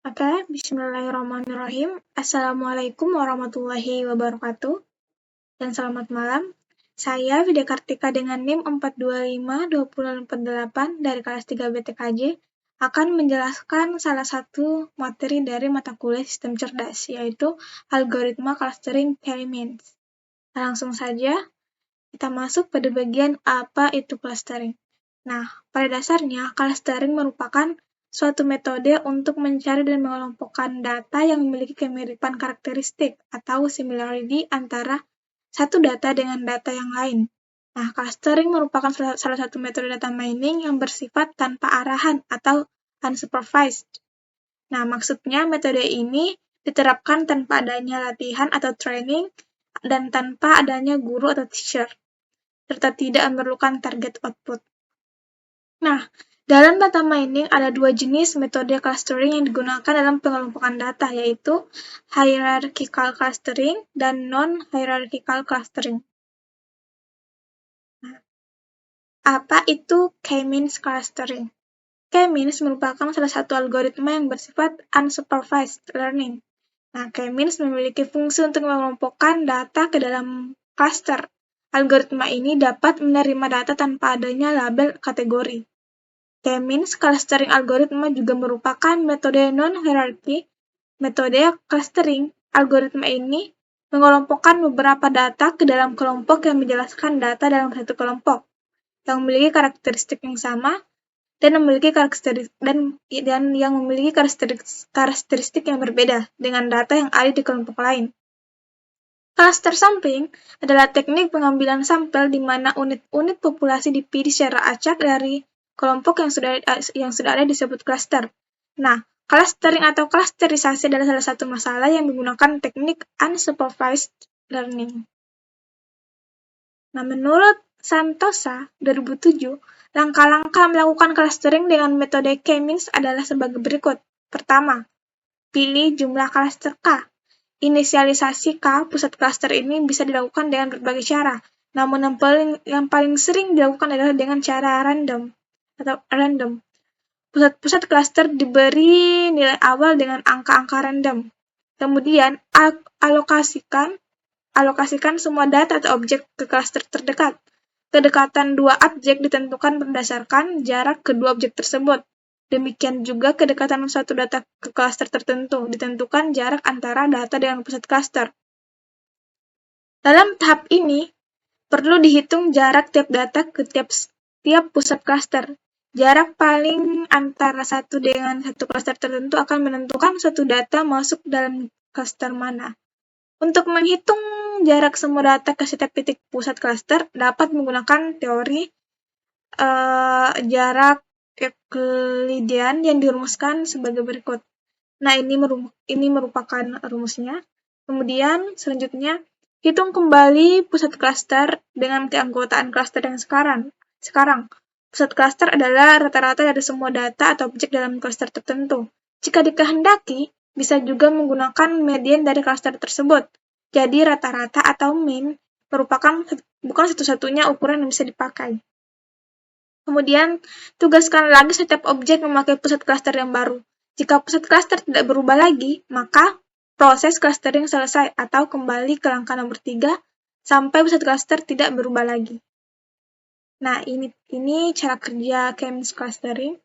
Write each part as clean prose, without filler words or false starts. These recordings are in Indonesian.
Oke, bismillahirrahmanirrahim. Assalamualaikum warahmatullahi wabarakatuh, dan selamat malam. Saya Vidya Kartika dengan NIM 4252048 dari kelas 3 BTKJ akan menjelaskan salah satu materi dari mata kuliah sistem cerdas, yaitu algoritma clustering K-means. Langsung saja, kita masuk pada bagian apa itu clustering. Nah, pada dasarnya, clustering merupakan suatu metode untuk mencari dan mengelompokkan data yang memiliki kemiripan karakteristik atau similarity antara satu data dengan data yang lain. Nah, clustering merupakan salah satu metode data mining yang bersifat tanpa arahan atau unsupervised. Nah, maksudnya metode ini diterapkan tanpa adanya latihan atau training dan tanpa adanya guru atau teacher, serta tidak memerlukan target output. Nah, dalam data mining ada dua jenis metode clustering yang digunakan dalam pengelompokan data, yaitu hierarchical clustering dan non-hierarchical clustering. Nah, apa itu K-means clustering? K-means merupakan salah satu algoritma yang bersifat unsupervised learning. Nah, K-means memiliki fungsi untuk mengelompokkan data ke dalam cluster. Algoritma ini dapat menerima data tanpa adanya label kategori. K-means clustering algoritma juga merupakan metode non-hierarchy. Metode clustering algoritma ini mengelompokkan beberapa data ke dalam kelompok yang menjelaskan data dalam satu kelompok yang memiliki karakteristik yang sama dan memiliki karakteristik yang berbeda dengan data yang ada di kelompok lain. Cluster sampling adalah teknik pengambilan sampel di mana unit-unit populasi dipilih secara acak dari kelompok yang sudah ada disebut cluster. Nah, clustering atau clusterisasi adalah salah satu masalah yang menggunakan teknik unsupervised learning. Nah, menurut Santosa 2007, langkah-langkah melakukan clustering dengan metode K-means adalah sebagai berikut. Pertama, pilih jumlah cluster K. Inisialisasi K pusat cluster ini bisa dilakukan dengan berbagai cara, namun yang paling sering dilakukan adalah dengan cara random. Pusat-pusat cluster diberi nilai awal dengan angka-angka random. Kemudian, alokasikan semua data atau objek ke cluster terdekat. Kedekatan dua objek ditentukan berdasarkan jarak kedua objek tersebut. Demikian juga kedekatan suatu data ke cluster tertentu ditentukan jarak antara data dengan pusat cluster. Dalam tahap ini, perlu dihitung jarak tiap data ke tiap pusat cluster. Jarak paling antara satu dengan satu cluster tertentu akan menentukan suatu data masuk dalam cluster mana. Untuk menghitung jarak semua data ke setiap titik pusat cluster dapat menggunakan teori jarak Euclidean yang dirumuskan sebagai berikut. Nah, ini merupakan rumusnya. Kemudian selanjutnya, hitung kembali pusat cluster dengan keanggotaan cluster yang sekarang. Pusat cluster adalah rata-rata dari semua data atau objek dalam cluster tertentu. Jika dikehendaki, bisa juga menggunakan median dari cluster tersebut. Jadi rata-rata atau mean merupakan bukan satu-satunya ukuran yang bisa dipakai. Kemudian, tugaskan lagi setiap objek memakai pusat cluster yang baru. Jika pusat cluster tidak berubah lagi, maka proses clustering selesai atau kembali ke langkah nomor 3 sampai pusat cluster tidak berubah lagi. Nah, ini cara kerja K-means clustering.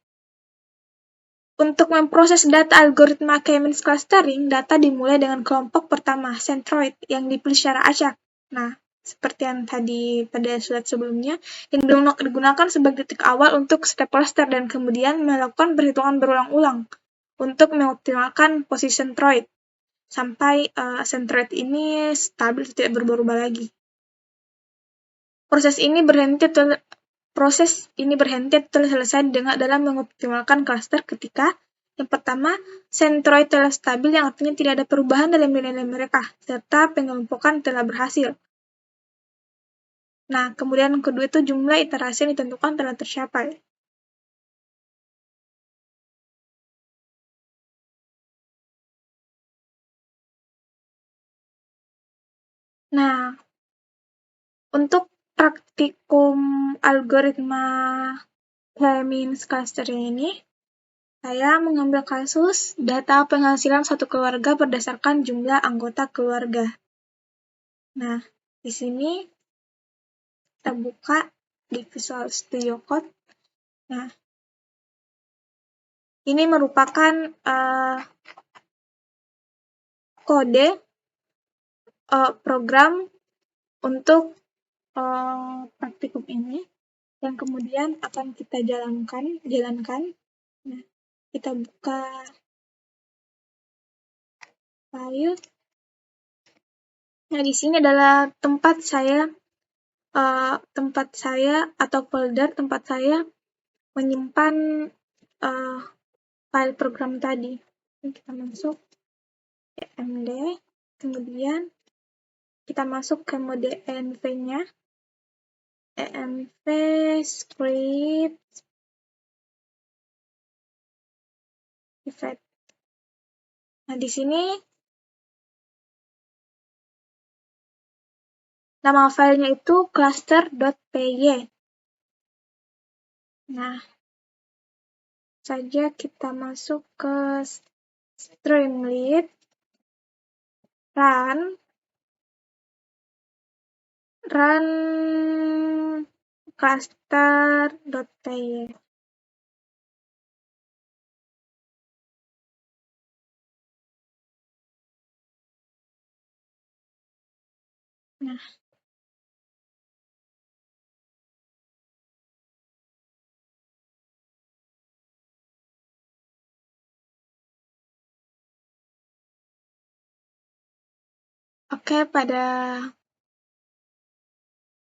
Untuk memproses data algoritma K-means clustering, data dimulai dengan kelompok pertama, centroid, yang dipilih secara acak. Nah, seperti yang tadi pada slide sebelumnya, yang digunakan sebagai titik awal untuk setiap cluster dan kemudian melakukan perhitungan berulang-ulang untuk mengoptimalkan posisi centroid sampai centroid ini stabil tidak berubah-ubah lagi. Proses ini berhenti telah selesai dalam mengoptimalkan cluster ketika yang pertama, centroid telah stabil yang artinya tidak ada perubahan dalam nilai-nilai mereka, serta pengelompokan telah berhasil. Nah, kemudian yang kedua itu jumlah iterasi yang ditentukan telah tercapai. Nah, untuk praktikum algoritma K-means clustering ini, Saya mengambil kasus data penghasilan satu keluarga berdasarkan jumlah anggota keluarga. Nah, di sini kita buka di Visual Studio Code. Nah, ini merupakan kode program untuk praktikum ini yang kemudian akan kita jalankan. Nah, kita buka file. Nah, di sini adalah tempat saya atau folder tempat saya menyimpan file program tadi. Kita masuk cmd, kemudian kita masuk ke mode env-nya, env script effect. Nah, di sini nama filenya itu cluster.py. Nah, saja kita masuk ke Streamlit, run cluster.py. Nah, oke,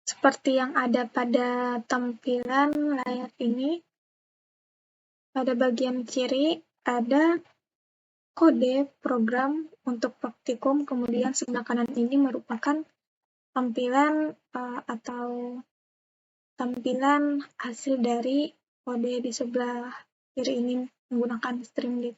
seperti yang ada pada tampilan layar ini, pada bagian kiri ada kode program untuk praktikum, kemudian sebelah kanan ini merupakan tampilan atau tampilan hasil dari kode di sebelah kiri ini menggunakan Streamlit.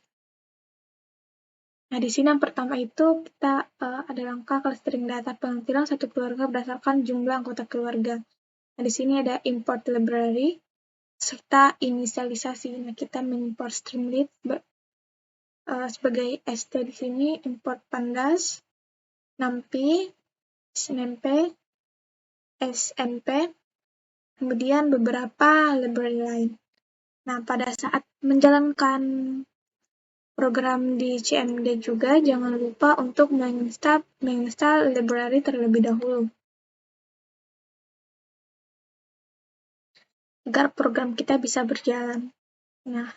Nah, di sini yang pertama itu kita ada langkah clustering data penghasilan satu keluarga berdasarkan jumlah anggota keluarga. Nah, di sini ada import library serta inisialisasi. Nah, kita mengimport Streamlit sebagai st di sini, import pandas, numpy, snmp, snp, kemudian beberapa library lain. Nah, pada saat menjalankan program di CMD juga, jangan lupa untuk menginstal library terlebih dahulu, agar program kita bisa berjalan. Nah,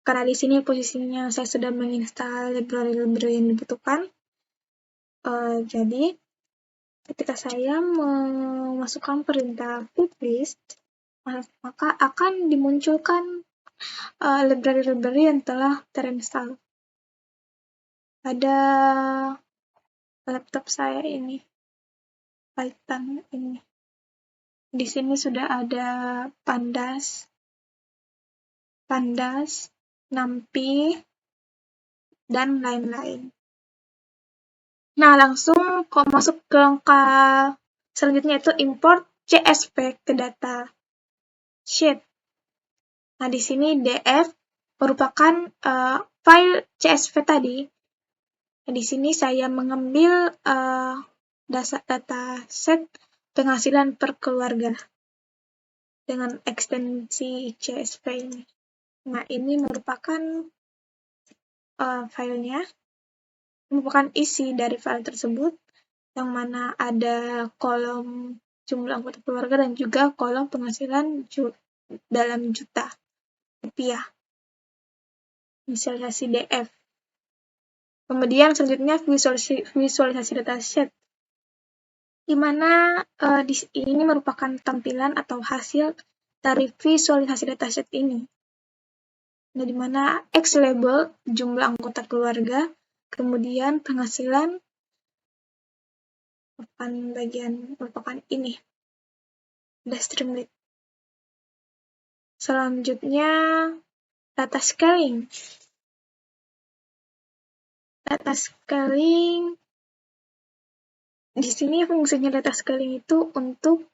karena di sini posisinya saya sudah menginstal library-library yang dibutuhkan, jadi ketika saya memasukkan perintah piplist, maka akan dimunculkan library-library yang telah terinstall pada laptop saya ini, Python ini. Di sini sudah ada pandas, numpy, dan lain-lain. Nah, langsung masuk ke langkah selanjutnya, itu import CSV ke data sheet. Nah, di sini df merupakan file CSV tadi. Nah, di sini saya mengambil data set penghasilan per keluarga dengan ekstensi CSV ini. Nah, ini merupakan filenya, merupakan isi dari file tersebut, yang mana ada kolom jumlah anggota keluarga dan juga kolom penghasilan dalam juta rupiah. Inisialisasi DF. Kemudian selanjutnya visualisasi dataset, di mana ini merupakan tampilan atau hasil dari visualisasi dataset ini. Nah, di mana X label jumlah anggota keluarga, kemudian penghasilan merupakan ini, ada Streamlit. Selanjutnya data scaling. Data scaling, di sini fungsinya data scaling itu untuk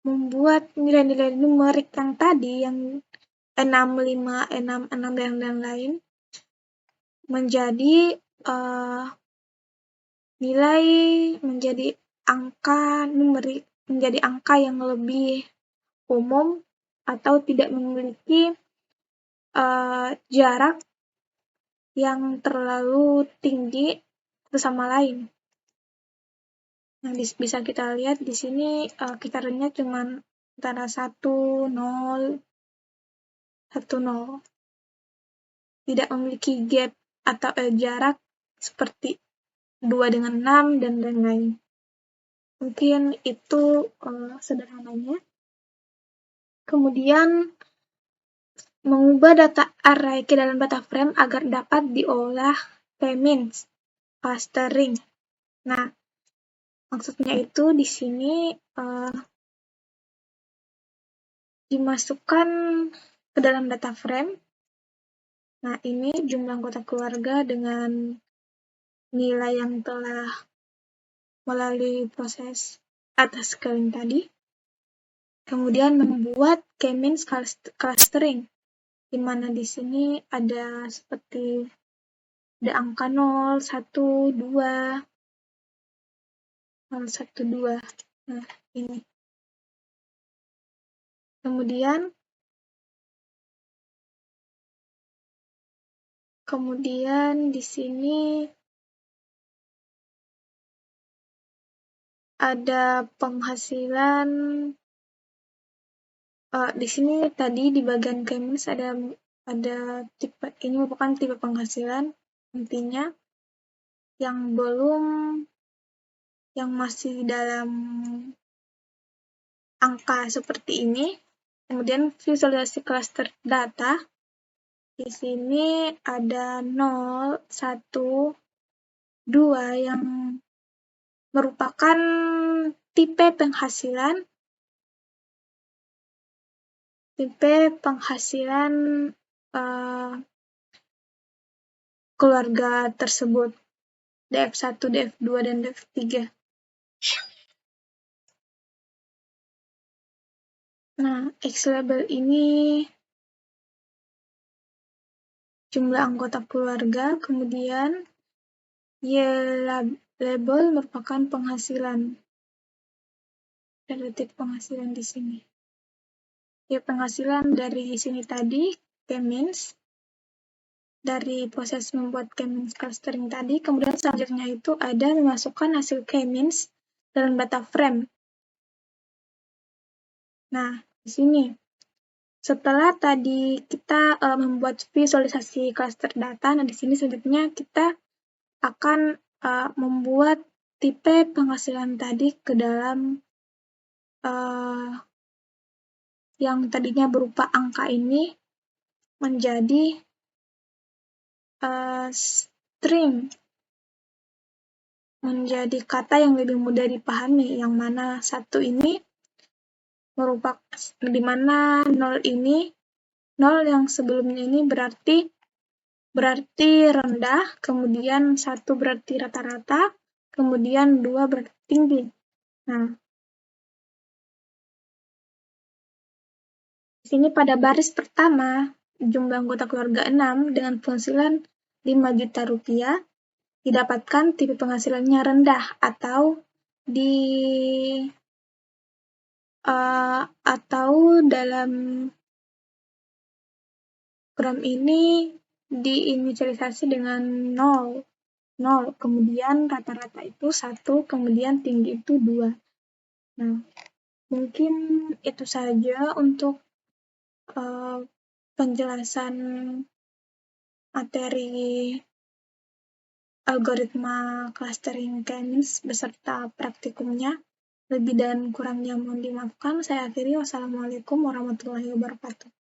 membuat nilai-nilai numerik yang tadi yang 6, 5, 6, 6, dan lain-lain menjadi nilai menjadi angka numerik, menjadi angka yang lebih umum atau tidak memiliki jarak yang terlalu tinggi satu sama lain. Nah, bisa kita lihat di sini kitarannya cuma antara 1, 0, 1, 0. Tidak memiliki gap atau jarak seperti 2 dengan 6 dan lain-lain. Mungkin itu sederhananya. Kemudian mengubah data array ke dalam data frame agar dapat diolah k-means clustering. Nah, maksudnya itu di sini dimasukkan ke dalam data frame. Nah, ini jumlah anggota keluarga dengan nilai yang telah melalui proses atas scaling tadi. Kemudian membuat k-means clustering, di mana di sini ada seperti ada angka 0, 1, 2, 0, 1, 2. Nah, ini. Kemudian di sini ada penghasilan. Di sini tadi di bagian k-means ada tipe, ini merupakan tipe penghasilan, intinya yang masih dalam angka seperti ini. Kemudian visualisasi cluster data. Di sini ada 0, 1, 2 yang merupakan tipe penghasilan keluarga tersebut, DF1, DF2, dan DF3. Nah, X-label ini jumlah anggota keluarga, kemudian Y-label merupakan penghasilan, relatif penghasilan di sini. Ya, penghasilan dari sini tadi, k-means, dari proses membuat k-means clustering tadi, kemudian selanjutnya itu ada memasukkan hasil k-means dalam data frame. Nah, di sini, setelah tadi kita membuat visualisasi cluster data, nah di sini selanjutnya kita akan membuat tipe penghasilan tadi ke dalam yang tadinya berupa angka ini menjadi string, menjadi kata yang lebih mudah dipahami, yang mana satu ini merupakan, di mana 0 yang sebelumnya ini berarti rendah, kemudian 1 berarti rata-rata, kemudian 2 berarti tinggi. Nah, di sini pada baris pertama, jumlah anggota keluarga 6 dengan penghasilan 5 juta rupiah, didapatkan tipe penghasilannya rendah atau dalam program ini diinisialisasi dengan 0, kemudian rata-rata itu 1, kemudian tinggi itu 2. Nah, mungkin itu saja untuk penjelasan materi algoritma clustering k-means beserta praktikumnya. Lebih dan kurangnya mohon dimaafkan. Saya akhiri. Wassalamualaikum warahmatullahi wabarakatuh.